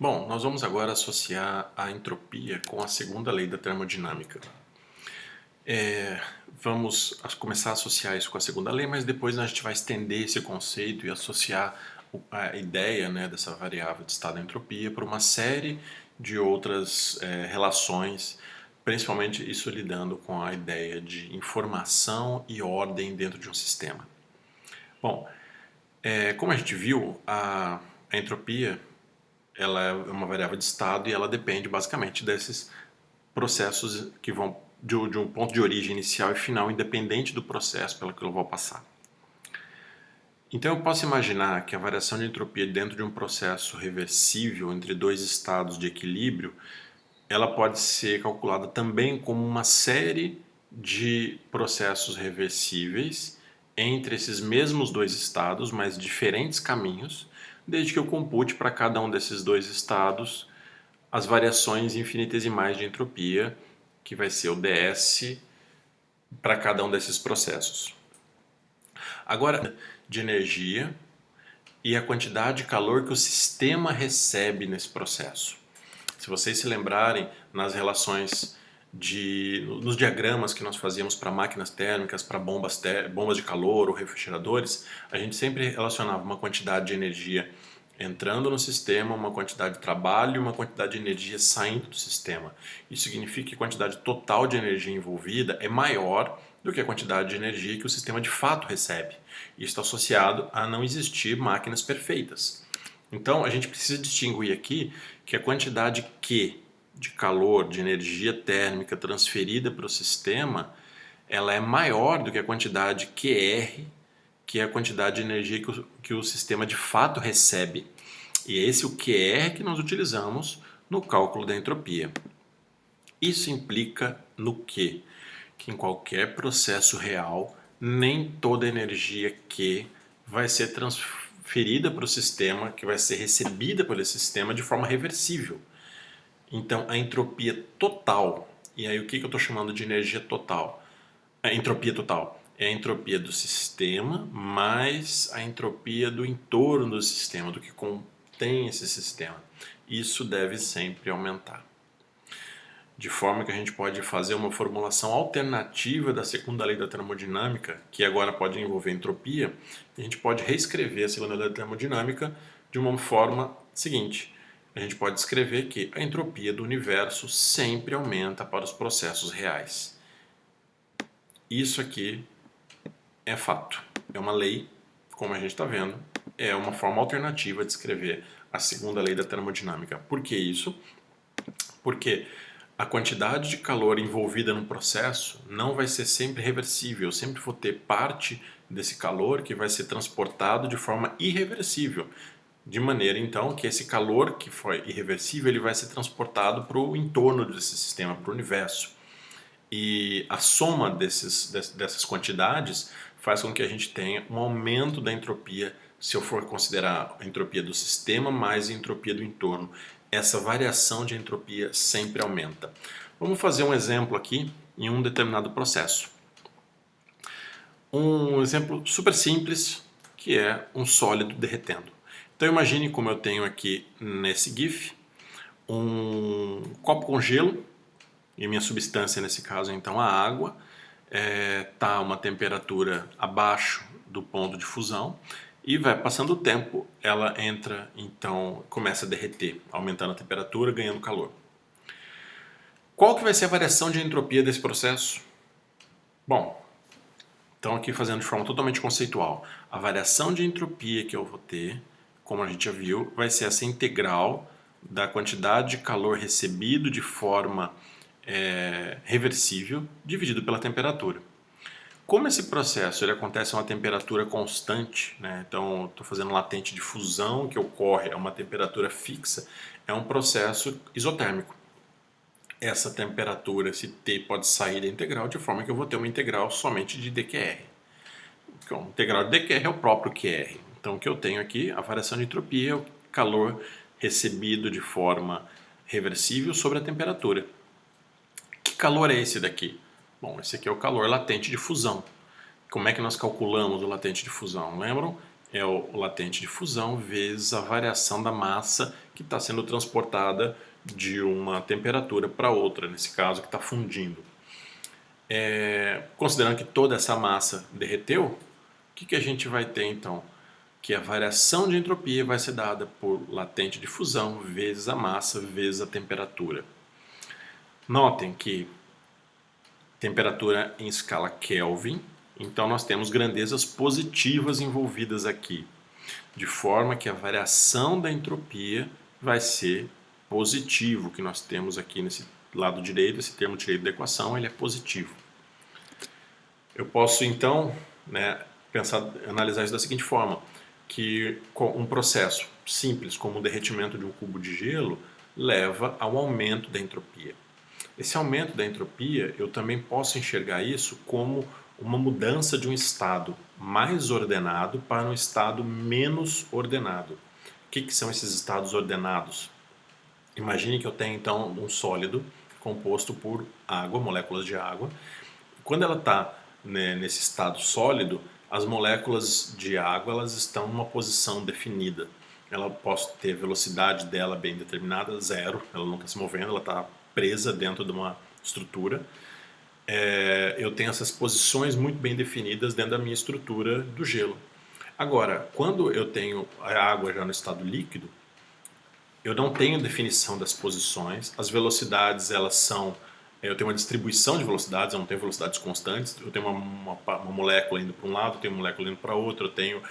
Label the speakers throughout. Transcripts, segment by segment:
Speaker 1: Bom, nós vamos agora associar a entropia com a segunda lei da termodinâmica. Vamos começar a associar isso com a segunda lei, mas depois a gente vai estender esse conceito e associar a ideia, né, dessa variável de estado da entropia para uma série de outras relações, principalmente isso lidando com a ideia de informação e ordem dentro de um sistema. Bom, como a gente viu, a entropia ela é uma variável de estado e ela depende basicamente desses processos que vão de um ponto de origem inicial e final, independente do processo pelo que eu vou passar. Então eu posso imaginar que a variação de entropia dentro de um processo reversível entre dois estados de equilíbrio, ela pode ser calculada também como uma série de processos reversíveis entre esses mesmos dois estados, mas diferentes caminhos, desde que eu compute para cada um desses dois estados as variações infinitesimais de entropia, que vai ser o ds para cada um desses processos. Agora, de energia e a quantidade de calor que o sistema recebe nesse processo. Se vocês se lembrarem, nas relações nos diagramas que nós fazíamos para máquinas térmicas, para bombas de calor ou refrigeradores, a gente sempre relacionava uma quantidade de energia entrando no sistema, uma quantidade de trabalho e uma quantidade de energia saindo do sistema. Isso significa que a quantidade total de energia envolvida é maior do que a quantidade de energia que o sistema de fato recebe. Isso está associado a não existir máquinas perfeitas. Então a gente precisa distinguir aqui que a quantidade Q de calor, de energia térmica transferida para o sistema, ela é maior do que a quantidade QR, que é a quantidade de energia que o sistema de fato recebe. E é esse o QR que nós utilizamos no cálculo da entropia. Isso implica no quê? Que em qualquer processo real, nem toda a energia Q vai ser transferida para o sistema, que vai ser recebida pelo sistema de forma reversível. Então, a entropia total, e aí o que eu estou chamando de energia total? A entropia total é a entropia do sistema mais a entropia do entorno do sistema, do que contém esse sistema. Isso deve sempre aumentar. De forma que a gente pode fazer uma formulação alternativa da segunda lei da termodinâmica, que agora pode envolver entropia, a gente pode reescrever a segunda lei da termodinâmica de uma forma seguinte. A gente pode escrever que a entropia do universo sempre aumenta para os processos reais. Isso aqui é fato, é uma lei, como a gente está vendo, é uma forma alternativa de escrever a segunda lei da termodinâmica. Por que isso? Porque a quantidade de calor envolvida no processo não vai ser sempre reversível, eu sempre vou ter parte desse calor que vai ser transportado de forma irreversível, de maneira então que esse calor que foi irreversível ele vai ser transportado para o entorno desse sistema, para o universo. E a soma dessas quantidades faz com que a gente tenha um aumento da entropia, se eu for considerar a entropia do sistema mais a entropia do entorno. Essa variação de entropia sempre aumenta. Vamos fazer um exemplo aqui em um determinado processo. Um exemplo super simples, que é um sólido derretendo. Então imagine como eu tenho aqui nesse GIF um copo com gelo, e minha substância nesse caso então a água, está a uma temperatura abaixo do ponto de fusão e vai passando o tempo, ela entra, então começa a derreter, aumentando a temperatura, ganhando calor. Qual que vai ser a variação de entropia desse processo? Bom, então aqui fazendo de forma totalmente conceitual, a variação de entropia que eu vou ter, como a gente já viu, vai ser essa integral da quantidade de calor recebido de forma reversível dividido pela temperatura. Como esse processo ele acontece a uma temperatura constante, né? Então estou fazendo um latente de fusão que ocorre a uma temperatura fixa, é um processo isotérmico. Essa temperatura, esse T, pode sair da integral de forma que eu vou ter uma integral somente de dQr. Então, a integral de dQr é o próprio QR. Então o que eu tenho aqui, a variação de entropia é o calor recebido de forma reversível sobre a temperatura. Que calor é esse daqui? Bom, esse aqui é o calor latente de fusão. Como é que nós calculamos o latente de fusão? Lembram? é o latente de fusão vezes a variação da massa que está sendo transportada de uma temperatura para outra, nesse caso que está fundindo. Considerando que toda essa massa derreteu, o que a gente vai ter então? Que a variação de entropia vai ser dada por latente de fusão vezes a massa vezes a temperatura. Notem que temperatura em escala Kelvin, então nós temos grandezas positivas envolvidas aqui, de forma que a variação da entropia vai ser positivo, que nós temos aqui nesse lado direito, esse termo direito da equação, ele é positivo. Eu posso então, analisar isso da seguinte forma, que um processo simples como o derretimento de um cubo de gelo leva ao aumento da entropia. Esse aumento da entropia, eu também posso enxergar isso como uma mudança de um estado mais ordenado para um estado menos ordenado. O que são esses estados ordenados? Imagine que eu tenho então um sólido composto por água, moléculas de água. Quando ela está nesse estado sólido, as moléculas de água elas estão numa posição definida. Ela pode ter a velocidade dela bem determinada, zero, ela nunca se movendo, ela está presa dentro de uma estrutura. Eu tenho essas posições muito bem definidas dentro da minha estrutura do gelo. Agora, quando eu tenho a água já no estado líquido, eu não tenho definição das posições, as velocidades elas são... Eu tenho uma distribuição de velocidades, eu não tenho velocidades constantes, eu tenho uma molécula indo para um lado, eu tenho uma molécula indo para outro, eu tenho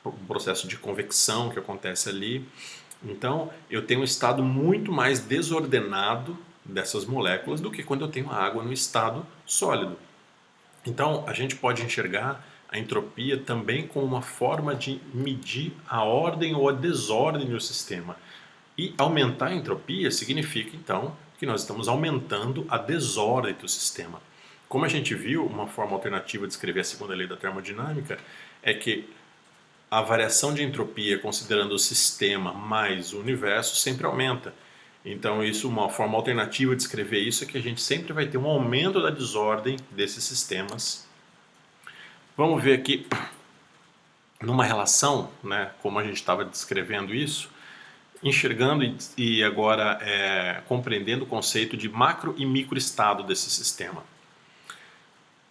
Speaker 1: um processo de convecção que acontece ali. Então, eu tenho um estado muito mais desordenado dessas moléculas do que quando eu tenho a água no estado sólido. Então, a gente pode enxergar a entropia também como uma forma de medir a ordem ou a desordem do sistema. E aumentar a entropia significa, então, que nós estamos aumentando a desordem do sistema. Como a gente viu, uma forma alternativa de escrever a segunda lei da termodinâmica é que a variação de entropia, considerando o sistema mais o universo, sempre aumenta. Então, uma forma alternativa de escrever isso é que a gente sempre vai ter um aumento da desordem desses sistemas. Vamos ver aqui, numa relação, como a gente estava descrevendo isso, enxergando e agora compreendendo o conceito de macro e microestado desse sistema.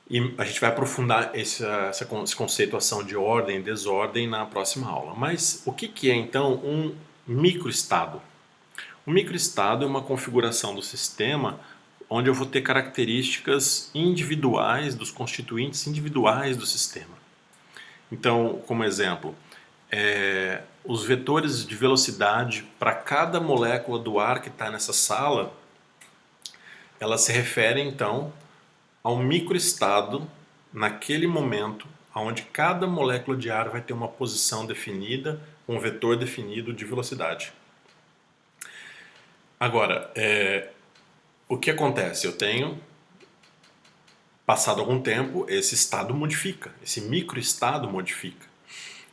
Speaker 1: E a gente vai aprofundar essa conceituação de ordem e desordem na próxima aula. Mas o que é então um microestado? O microestado é uma configuração do sistema onde eu vou ter características individuais dos constituintes individuais do sistema. Então, como exemplo, os vetores de velocidade para cada molécula do ar que está nessa sala, elas se referem então ao microestado naquele momento, onde cada molécula de ar vai ter uma posição definida, um vetor definido de velocidade. Agora, o que acontece? Eu tenho, passado algum tempo, esse estado modifica, esse microestado modifica,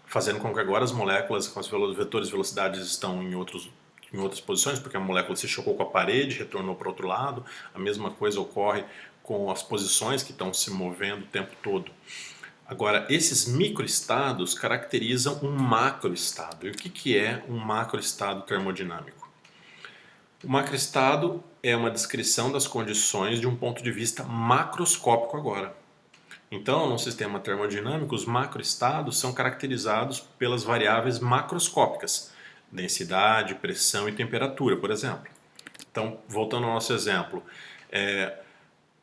Speaker 1: fazendo com que agora as moléculas com os vetores de velocidade estão em outras posições, porque a molécula se chocou com a parede, retornou para o outro lado. A mesma coisa ocorre com as posições que estão se movendo o tempo todo. Agora, esses microestados caracterizam um macroestado. E o que é um macroestado termodinâmico? O macroestado é uma descrição das condições de um ponto de vista macroscópico agora. Então, no sistema termodinâmico, os macroestados são caracterizados pelas variáveis macroscópicas, densidade, pressão e temperatura, por exemplo. Então, voltando ao nosso exemplo,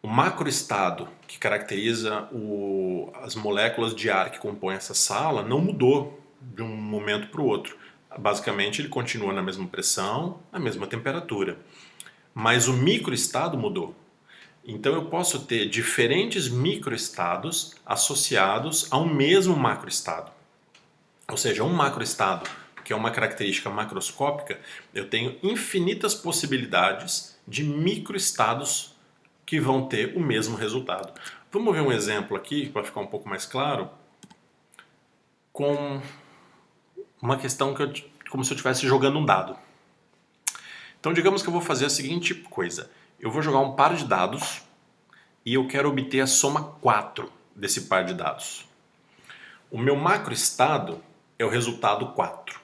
Speaker 1: o macroestado que caracteriza as moléculas de ar que compõem essa sala não mudou de um momento para o outro. Basicamente, ele continua na mesma pressão, na mesma temperatura. Mas o microestado mudou. Então eu posso ter diferentes microestados associados a um mesmo macroestado. Ou seja, um macroestado, que é uma característica macroscópica, eu tenho infinitas possibilidades de microestados que vão ter o mesmo resultado. Vamos ver um exemplo aqui, para ficar um pouco mais claro, com uma questão como se eu estivesse jogando um dado. Então digamos que eu vou fazer a seguinte coisa. Eu vou jogar um par de dados e eu quero obter a soma 4 desse par de dados. O meu macroestado é o resultado 4.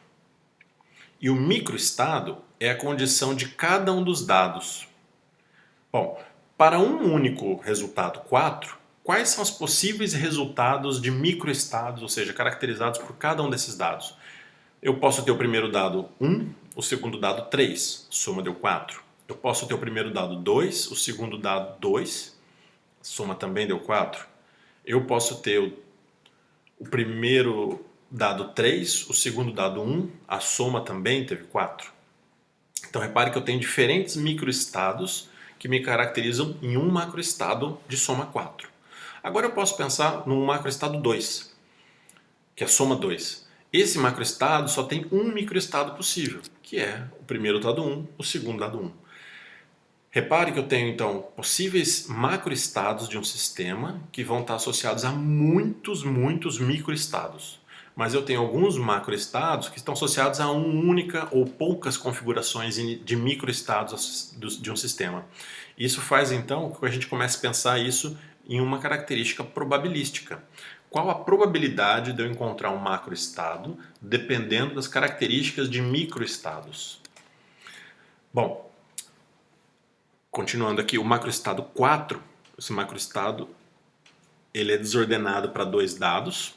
Speaker 1: E o microestado é a condição de cada um dos dados. Bom, para um único resultado 4, quais são os possíveis resultados de microestados, ou seja, caracterizados por cada um desses dados? Eu posso ter o primeiro dado 1, o segundo dado 3, soma deu 4. Eu posso ter o primeiro dado 2, o segundo dado 2, soma também deu 4. Eu posso ter o primeiro dado 3, o segundo dado 1, a soma também teve 4. Então repare que eu tenho diferentes microestados que me caracterizam em um macroestado de soma 4. Agora eu posso pensar num macroestado 2, que é soma 2. Esse macroestado só tem um microestado possível, que é o primeiro dado 1, o segundo dado 1. Repare que eu tenho então possíveis macroestados de um sistema que vão estar associados a muitos microestados. Mas eu tenho alguns macroestados que estão associados a uma única ou poucas configurações de microestados de um sistema. Isso faz então que a gente comece a pensar isso em uma característica probabilística. Qual a probabilidade de eu encontrar um macroestado dependendo das características de microestados? Bom, continuando aqui, o macroestado 4, esse macroestado ele é desordenado para 2 dados,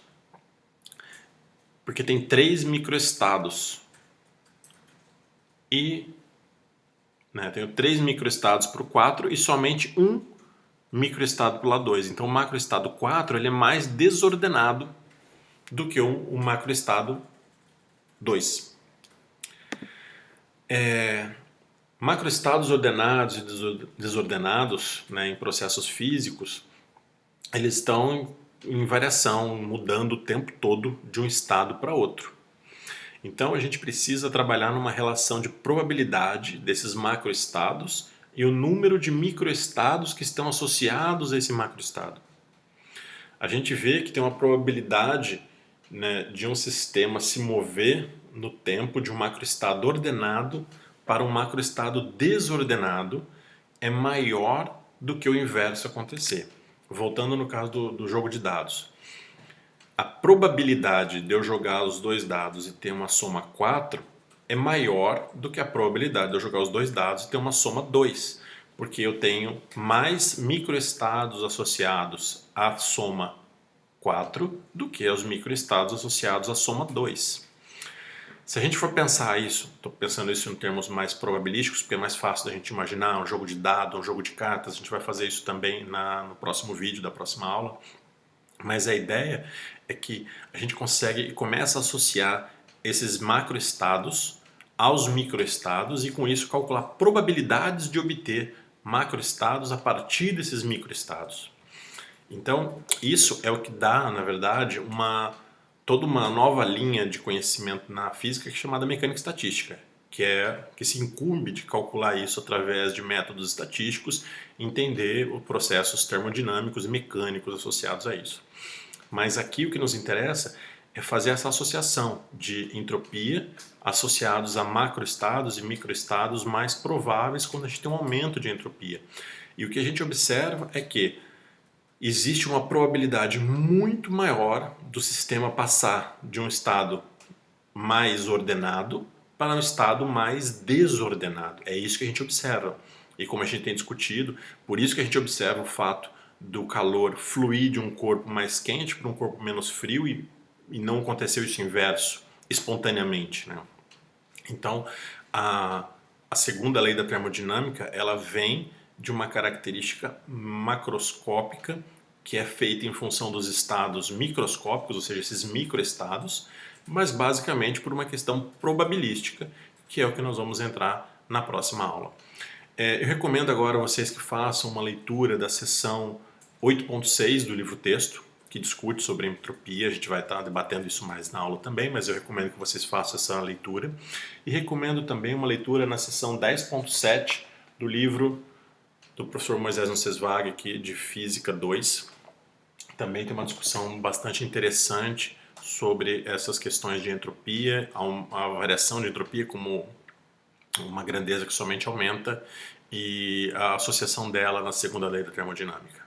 Speaker 1: porque tem 3 microestados. E tenho 3 microestados para o 4 e somente um microestado para o lado 2. Então o macroestado 4 ele é mais desordenado do que o macroestado 2. Macroestados ordenados e desordenados, em processos físicos, eles estão em variação, mudando o tempo todo de um estado para outro. Então a gente precisa trabalhar numa relação de probabilidade desses macroestados e o número de microestados que estão associados a esse macroestado. A gente vê que tem uma probabilidade de um sistema se mover no tempo de um macroestado ordenado para um macroestado desordenado é maior do que o inverso acontecer. Voltando no caso do jogo de dados. A probabilidade de eu jogar os 2 dados e ter uma soma 4 é maior do que a probabilidade de eu jogar os 2 dados e ter uma soma 2, porque eu tenho mais microestados associados à soma 4 do que os microestados associados à soma 2. Se a gente for pensar isso, estou pensando isso em termos mais probabilísticos, porque é mais fácil da gente imaginar um jogo de dados, um jogo de cartas, a gente vai fazer isso também no próximo vídeo da próxima aula. Mas a ideia é que a gente consegue e começa a associar esses macroestados aos microestados e com isso calcular probabilidades de obter macroestados a partir desses microestados. Então, isso é o que dá, na verdade, toda uma nova linha de conhecimento na física que é chamada mecânica estatística, que se incumbe de calcular isso através de métodos estatísticos, entender os processos termodinâmicos e mecânicos associados a isso. Mas aqui o que nos interessa é fazer essa associação de entropia associados a macroestados e microestados mais prováveis quando a gente tem um aumento de entropia. E o que a gente observa é que existe uma probabilidade muito maior do sistema passar de um estado mais ordenado para um estado mais desordenado. É isso que a gente observa. E como a gente tem discutido, por isso que a gente observa o fato do calor fluir de um corpo mais quente para um corpo menos frio e não aconteceu isso inverso, espontaneamente. Então, a segunda lei da termodinâmica, ela vem de uma característica macroscópica que é feita em função dos estados microscópicos, ou seja, esses microestados, mas basicamente por uma questão probabilística, que é o que nós vamos entrar na próxima aula. Eu recomendo agora a vocês que façam uma leitura da seção 8.6 do livro-texto, que discute sobre entropia. A gente vai estar debatendo isso mais na aula também, mas eu recomendo que vocês façam essa leitura. E recomendo também uma leitura na seção 10.7 do livro do professor Moisés Nussenswag aqui de Física 2. Também tem uma discussão bastante interessante sobre essas questões de entropia, a variação de entropia como uma grandeza que somente aumenta e a associação dela na segunda lei da termodinâmica.